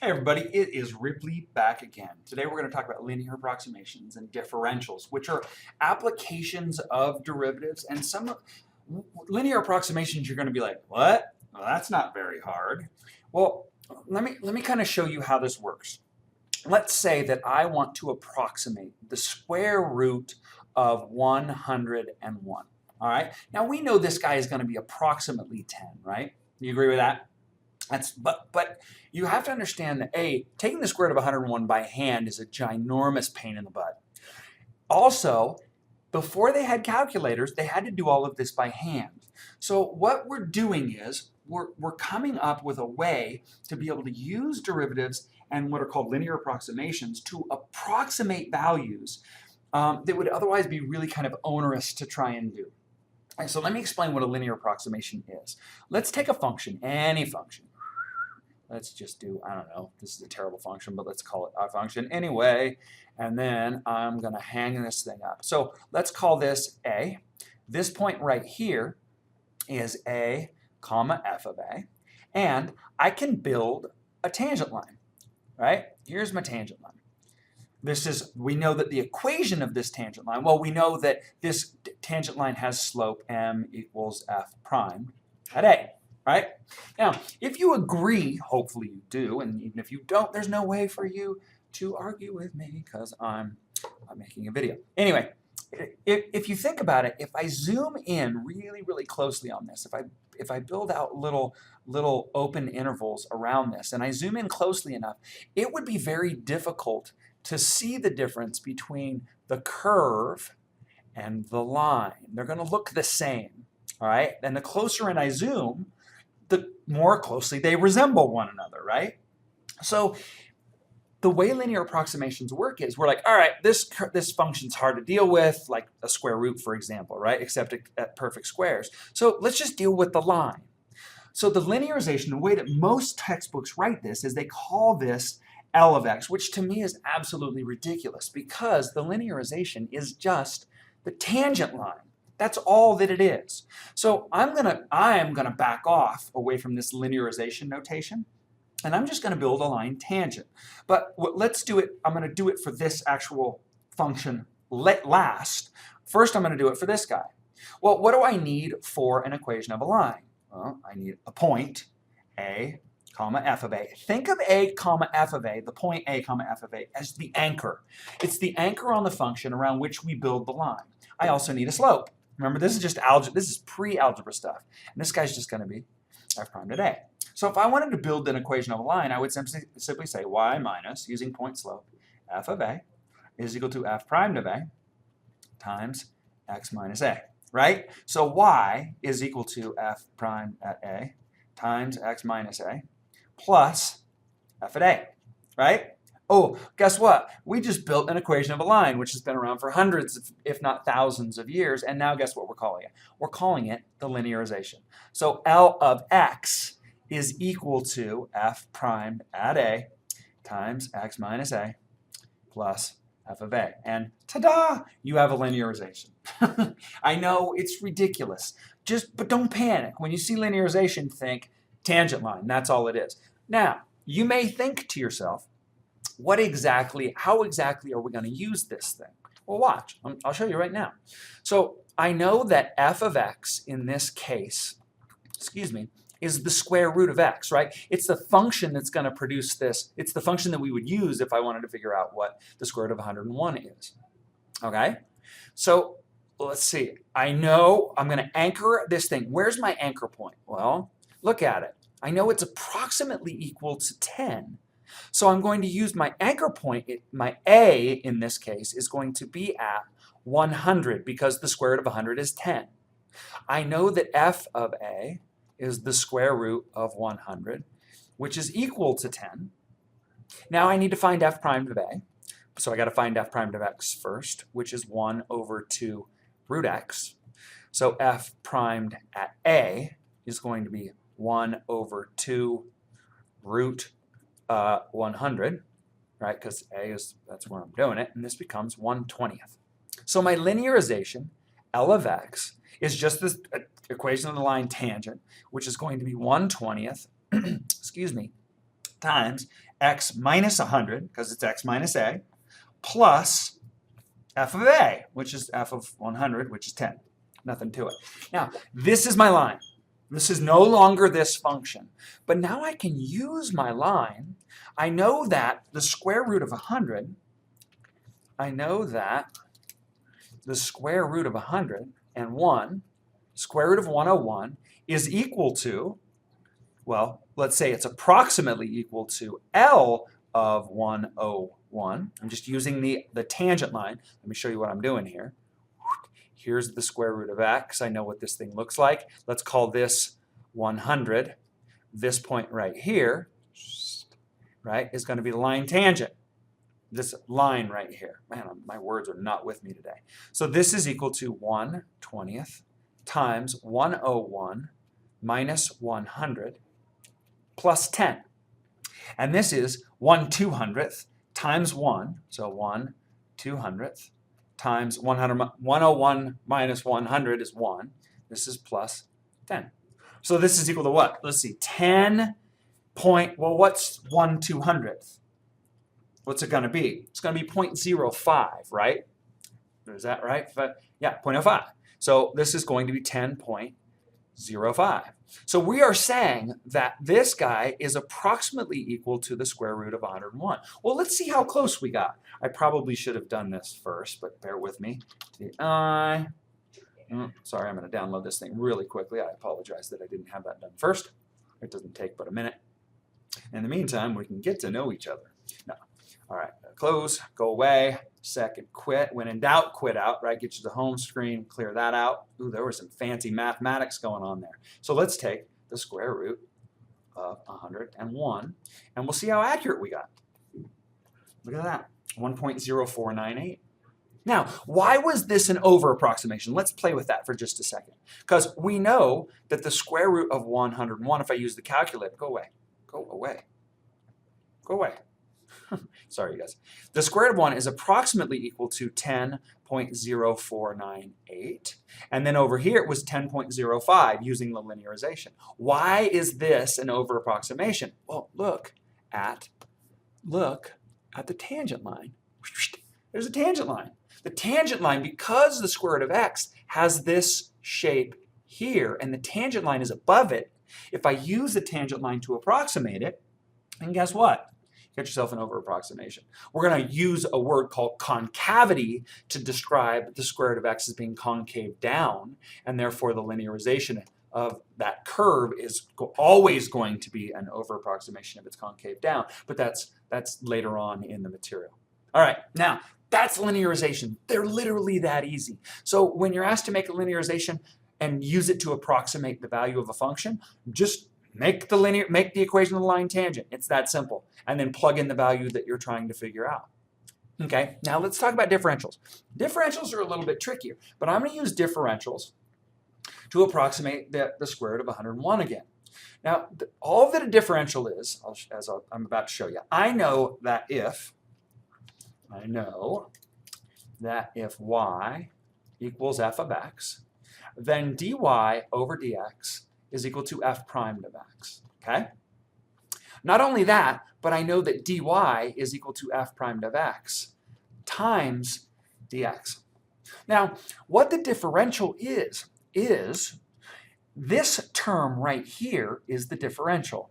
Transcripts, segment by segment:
Hey everybody, it is Ripley back again. Today we're going to talk about linear approximations and differentials, which are applications of derivatives. And some linear approximations you're going to be like, what? Well, that's not very hard. Well, let me kind of show you how this works. Let's say that I want to approximate the square root of 101. All right. Now we know this guy is going to be approximately 10, right? You agree with that? But you have to understand that taking the square root of 101 by hand is a ginormous pain in the butt. Also, before they had calculators, they had to do all of this by hand. So what we're doing is we're coming up with a way to be able to use derivatives and what are called linear approximations to approximate values that would otherwise be really kind of onerous to try and do. And so let me explain what a linear approximation is. Let's take a function, any function. Let's just do, I don't know, this is a terrible function, but let's call it a function anyway. And then I'm going to hang this thing up. So let's call this a. This point right here is a comma f of a. And I can build a tangent line, right? Here's my tangent line. We know that the equation of this tangent line, well, we know that this tangent line has slope m equals f prime at a. Right? Now, if you agree, hopefully you do, and even if you don't, there's no way for you to argue with me because I'm making a video. Anyway, if you think about it, if I zoom in really, really closely on this, if I build out little open intervals around this, and I zoom in closely enough, it would be very difficult to see the difference between the curve and the line. They're going to look the same, all right? And the closer in I zoom, the more closely they resemble one another, right? So the way linear approximations work is we're like, all right, this function's hard to deal with, like a square root, for example, right? Except at perfect squares. So let's just deal with the line. So the linearization, the way that most textbooks write this is they call this L of x, which to me is absolutely ridiculous because the linearization is just the tangent line. That's all that it is. So I am gonna back off away from this linearization notation, and I'm just gonna build a line tangent. But let's do it. I'm gonna do it for this actual function last. First, I'm gonna do it for this guy. Well, what do I need for an equation of a line? Well, I need a point, a comma f of a. Think of a comma f of a, the point a comma f of a, as the anchor. It's the anchor on the function around which we build the line. I also need a slope. Remember, this is just algebra. This is pre-algebra stuff. And this guy's just going to be f prime at a. So if I wanted to build an equation of a line, I would simply say y minus, using point slope, f of a is equal to f prime of a times x minus a, right? So y is equal to f prime at a times x minus a plus f at a, right? Oh, guess what? We just built an equation of a line, which has been around for hundreds, if not thousands of years, and now guess what we're calling it? We're calling it the linearization. So L of x is equal to f prime at a times x minus a plus f of a. And ta-da! You have a linearization. I know it's ridiculous, but don't panic. When you see linearization, think tangent line. That's all it is. Now, you may think to yourself, how exactly are we going to use this thing? Well, watch. I'll show you right now. So I know that f of x in this case, is the square root of x, right? It's the function that's going to produce this. It's the function that we would use if I wanted to figure out what the square root of 101 is. Okay? So let's see. I know I'm going to anchor this thing. Where's my anchor point? Well, look at it. I know it's approximately equal to 10. So I'm going to use my anchor point, my a in this case is going to be at 100 because the square root of 100 is 10. I know that f of a is the square root of 100, which is equal to 10. Now I need to find f prime of a. So I got to find f prime of x first, which is 1 over 2 root x. So f primed at a is going to be 1 over 2 root 100, right? Because that's where I'm doing it, and this becomes 1/20th. So my linearization, L of x, is just this equation of the line tangent, which is going to be 1/20th, excuse me, times x minus 100, because it's x minus a, plus f of a, which is f of 100, which is 10. Nothing to it. Now, this is my line. This is no longer this function. But now I can use my line. I know that the square root of 100, and 1, square root of 101, is equal to, well, let's say it's approximately equal to L of 101. I'm just using the tangent line. Let me show you what I'm doing here. Here's the square root of x. I know what this thing looks like. Let's call this 100. This point right here, right, is going to be the line tangent. This line right here. Man, my words are not with me today. So this is equal to 1/20th times 101 minus 100 plus 10. And this is 1/200th times 1, so 1/200th times 101 minus 100 is 1. This is plus 10. So this is equal to what? Let's see, 10 point, well, what's 1/200th? What's it going to be? It's going to be 0.05, right? Is that right? Yeah, 0.05. So this is going to be 10.05. So we are saying that this guy is approximately equal to the square root of 101. Well, let's see how close we got. I probably should have done this first, but bear with me. Sorry, I'm going to download this thing really quickly. I apologize that I didn't have that done first. It doesn't take but a minute. In the meantime, we can get to know each other. No. All right, close, go away, second, quit. When in doubt, quit out, right? Get you to the home screen, clear that out. Ooh, there was some fancy mathematics going on there. So let's take the square root of 101, and we'll see how accurate we got. Look at that, 1.0498. Now, why was this an over approximation? Let's play with that for just a second. Because we know that the square root of 101, if I use the calculator, go away, go away, go away. Sorry, you guys. The square root of 1 is approximately equal to 10.0498. And then over here it was 10.05 using the linearization. Why is this an over approximation? Well, look at the tangent line. There's a tangent line. The tangent line, because the square root of x has this shape here, and the tangent line is above it, if I use the tangent line to approximate it, and guess what? Get yourself an over approximation. We're going to use a word called concavity to describe the square root of x as being concave down, and therefore the linearization of that curve is always going to be an over approximation if it's concave down, but that's later on in the material. All right, now that's linearization. They're literally that easy. So when you're asked to make a linearization and use it to approximate the value of a function, just make the equation of the line tangent. It's that simple. And then plug in the value that you're trying to figure out. Okay, now let's talk about differentials. Differentials are a little bit trickier, but I'm going to use differentials to approximate the square root of 101 again. Now, all that a differential is, as I'm about to show you, I know that if y equals f of x, then dy over dx is equal to f prime of x, okay? Not only that, but I know that dy is equal to f prime of x times dx. Now, what the differential is this term right here is the differential.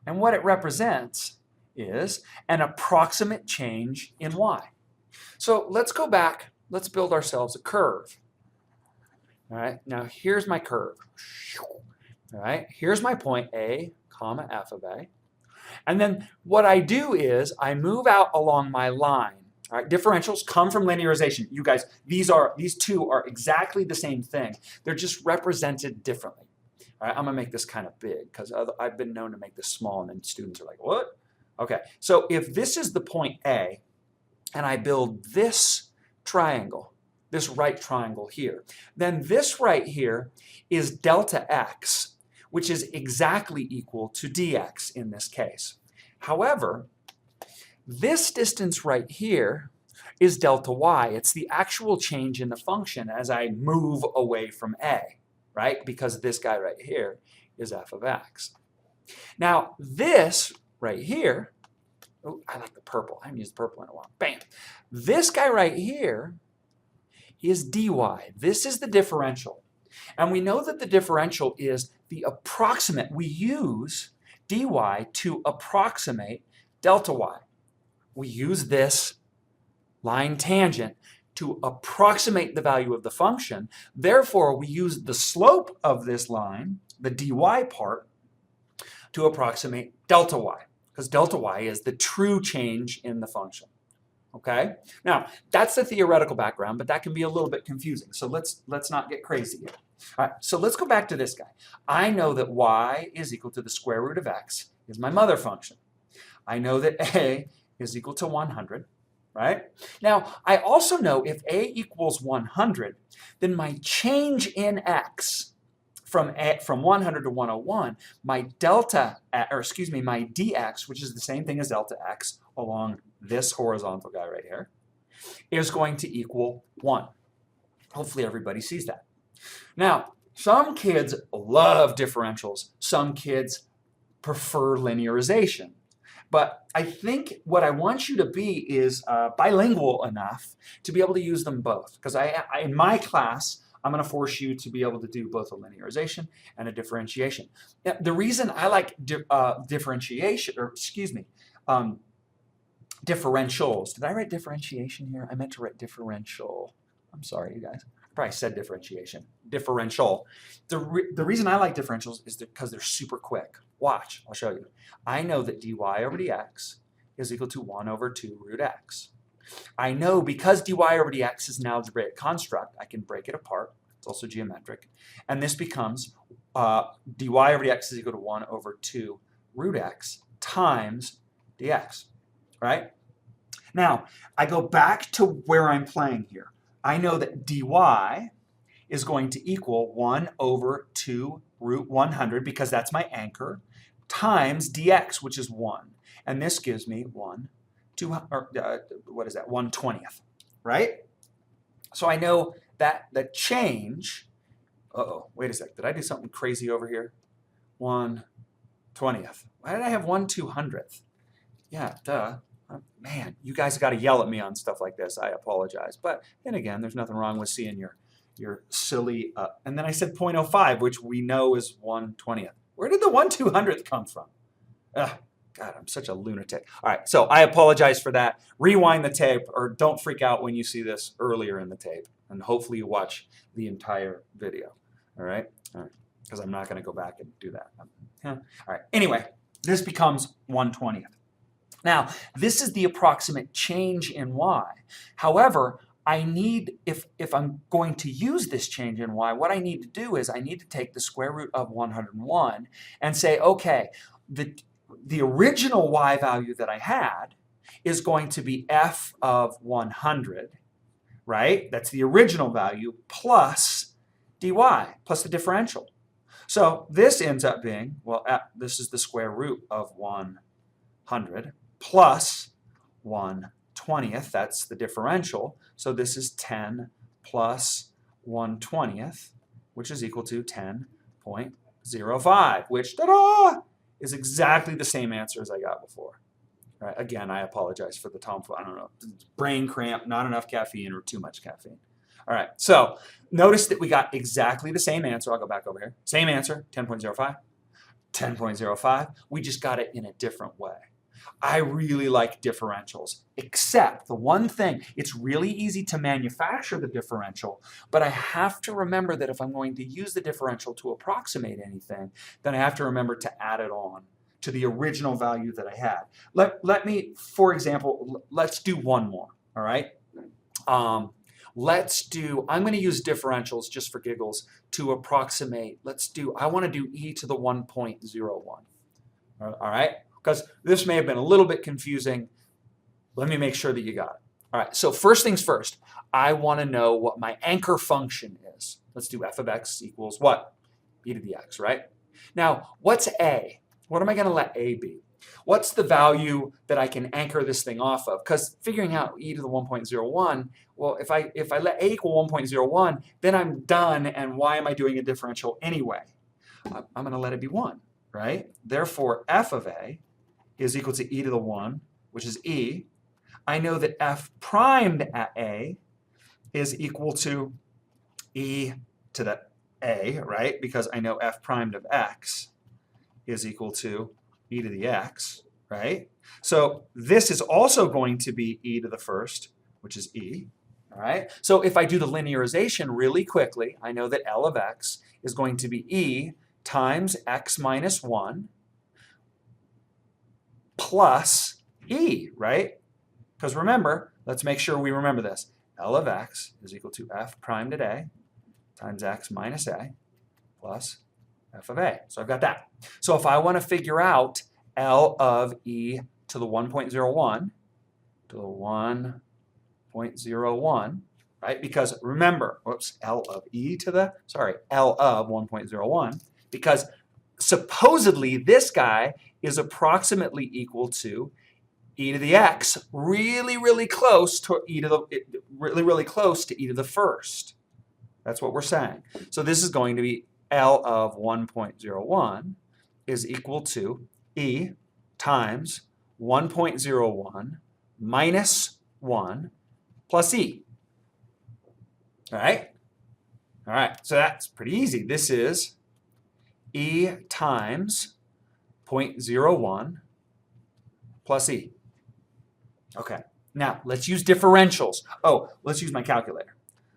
And what it represents is an approximate change in y. So let's go back, let's build ourselves a curve. All right, now here's my curve. All right, here's my point A, comma, f of A. And then what I do is I move out along my line. All right, differentials come from linearization. You guys, these two are exactly the same thing. They're just represented differently. All right, I'm gonna make this kind of big because I've been known to make this small and then students are like, what? Okay, so if this is the point A and I build this triangle, this right triangle here, then this right here is delta x, which is exactly equal to dx in this case. However, this distance right here is delta y. It's the actual change in the function as I move away from A, right? Because this guy right here is f of x. Now, this right here, oh, I like the purple. I haven't used the purple in a while. Bam. This guy right here is dy. This is the differential. And we know that the differential is the approximate. We use dy to approximate delta y. We use this line tangent to approximate the value of the function. Therefore, we use the slope of this line, the dy part, to approximate delta y, because delta y is the true change in the function. Okay? Now, that's the theoretical background, but that can be a little bit confusing. So let's not get crazy here. All right, so let's go back to this guy. I know that y is equal to the square root of x is my mother function. I know that a is equal to 100, right? Now, I also know if a equals 100, then my change in x from 100 to 101, my my dx, which is the same thing as delta x along this horizontal guy right here, is going to equal 1. Hopefully everybody sees that. Now, some kids love differentials. Some kids prefer linearization. But I think what I want you to be is bilingual enough to be able to use them both. Because in my class, I'm going to force you to be able to do both a linearization and a differentiation. Now, the reason I like differentiation, or excuse me, differentials. Did I write differentiation here? I meant to write differential. I'm sorry, you guys. I probably said differentiation. Differential. The reason I like differentials is because they're super quick. Watch, I'll show you. I know that dy over dx is equal to 1 over 2 root x. I know because dy over dx is an algebraic construct, I can break it apart. It's also geometric. And this becomes dy over dx is equal to 1 over 2 root x times dx, right? Now, I go back to where I'm playing here. I know that dy is going to equal 1 over 2 root 100, because that's my anchor, times dx, which is 1. And this gives me 1/20th, right? So I know that the change, wait a sec, did I do something crazy over here? 1/20th. Why did I have 1/200th? Yeah, duh. Man, you guys got to yell at me on stuff like this. I apologize. But then again, there's nothing wrong with seeing your silly, and then I said 0.05, which we know is 1/20th. Where did the 1/200th come from? Ugh, God, I'm such a lunatic. All right, so I apologize for that. Rewind the tape, or don't freak out when you see this earlier in the tape. And hopefully you watch the entire video. All right? All right, because I'm not going to go back and do that. All right, anyway, this becomes 1/20th. Now, this is the approximate change in y. However, I need, if I'm going to use this change in y, what I need to do is I need to take the square root of 101 and say, okay, the original y value that I had is going to be f of 100, right? That's the original value plus dy, plus the differential. So this ends up being, well, this is the square root of 100 plus 1/20th, that's the differential. So this is 10 plus 1/20th, which is equal to 10.05, which, ta-da, is exactly the same answer as I got before. All right, again, I apologize for the I don't know, brain cramp, not enough caffeine, or too much caffeine. All right, so notice that we got exactly the same answer. I'll go back over here. Same answer, 10.05, 10.05. We just got it in a different way. I really like differentials, except the one thing, it's really easy to manufacture the differential, but I have to remember that if I'm going to use the differential to approximate anything, then I have to remember to add it on to the original value that I had. Let me, for example, let's do one more, all right? I'm going to use differentials just for giggles to approximate. I want to do e to the 1.01, all right? Because this may have been a little bit confusing. Let me make sure that you got it. All right, so first things first, I want to know what my anchor function is. Let's do f of x equals what? E to the x, right? Now, what's a? What am I going to let a be? What's the value that I can anchor this thing off of? Because figuring out e to the 1.01, well, if I let a equal 1.01, then I'm done, and why am I doing a differential anyway? I'm going to let it be 1, right? Therefore, f of a is equal to e to the 1, which is e. I know that f primed at a is equal to e to the a, right? Because I know f primed of x is equal to e to the x, right? So this is also going to be e to the first, which is e, all right? So if I do the linearization really quickly, I know that L of x is going to be e times x minus 1 plus e, right? Because remember, let's make sure we remember this. L of x is equal to f primed at a times x minus a plus f of a. So I've got that. So if I want to figure out L of e to the 1.01, to the 1.01, right? Because remember, whoops, L of e to the, L of 1.01, because supposedly this guy is approximately equal to e to the x, really close to e to the, really close to e to the first. That's what we're saying. So this is going to be L of 1.01 is equal to e times 1.01 minus 1 plus e. All right? All right, so that's pretty easy. This is e times 0.01 plus e. Okay, now let's use differentials. Oh, let's use my calculator.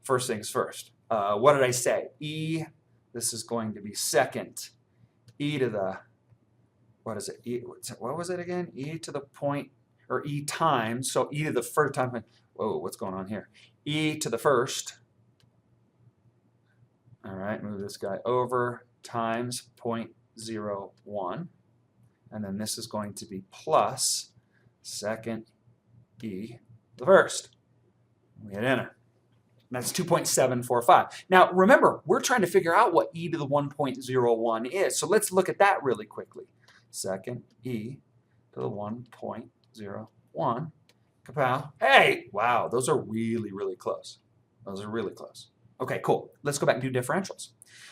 First things first. What did I say? E, this is going to be second. E to the, what is it? E, what was it again? E to the point, or e times, so e to the first time. Whoa, what's going on here? E to the first. All right, move this guy over, times 0.01. And then this is going to be plus second e to the first. We hit enter. And that's 2.745. Now remember, we're trying to figure out what e to the 1.01 is. So let's look at that really quickly. Second e to the 1.01. Kapow. Hey, wow, those are really close. Those are really close. Okay, cool. Let's go back and do differentials.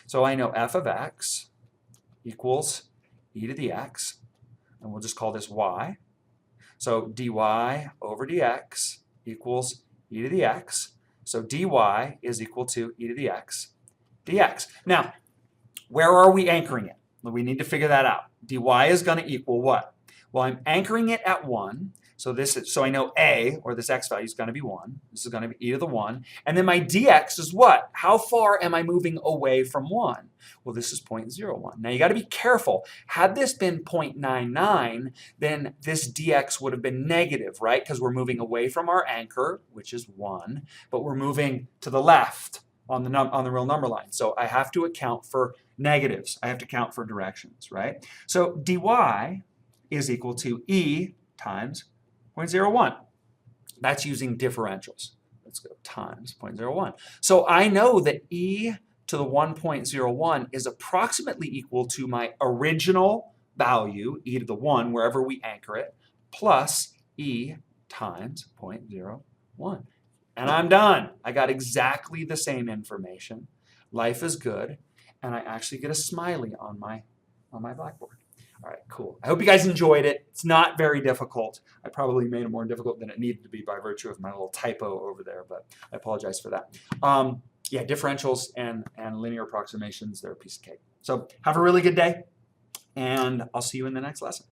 So I know f of x equals e to the x, and we'll just call this y. So dy over dx equals e to the x. So dy is equal to e to the x dx. Now, where are we anchoring it? Well, we need to figure that out. dy is going to equal what? Well, I'm anchoring it at 1. So this is, so I know a, or this x value, is going to be 1. This is going to be e to the 1. And then my dx is what? How far am I moving away from 1? Well, this is 0.01. Now, you got to be careful. Had this been 0.99, then this dx would have been negative, right? Because we're moving away from our anchor, which is 1, but we're moving to the left on the real number line. So I have to account for negatives. I have to account for directions, right? So dy is equal to e times 0.01. That's using differentials. Let's go times 0.01. So I know that e to the 1.01 is approximately equal to my original value, e to the 1, wherever we anchor it, plus e times 0.01. And I'm done. I got exactly the same information. Life is good. And I actually get a smiley on my blackboard. All right, cool. I hope you guys enjoyed it. It's not very difficult. I probably made it more difficult than it needed to be by virtue of my little typo over there, but I apologize for that. Yeah, differentials and linear approximations, they're a piece of cake. So have a really good day, and I'll see you in the next lesson.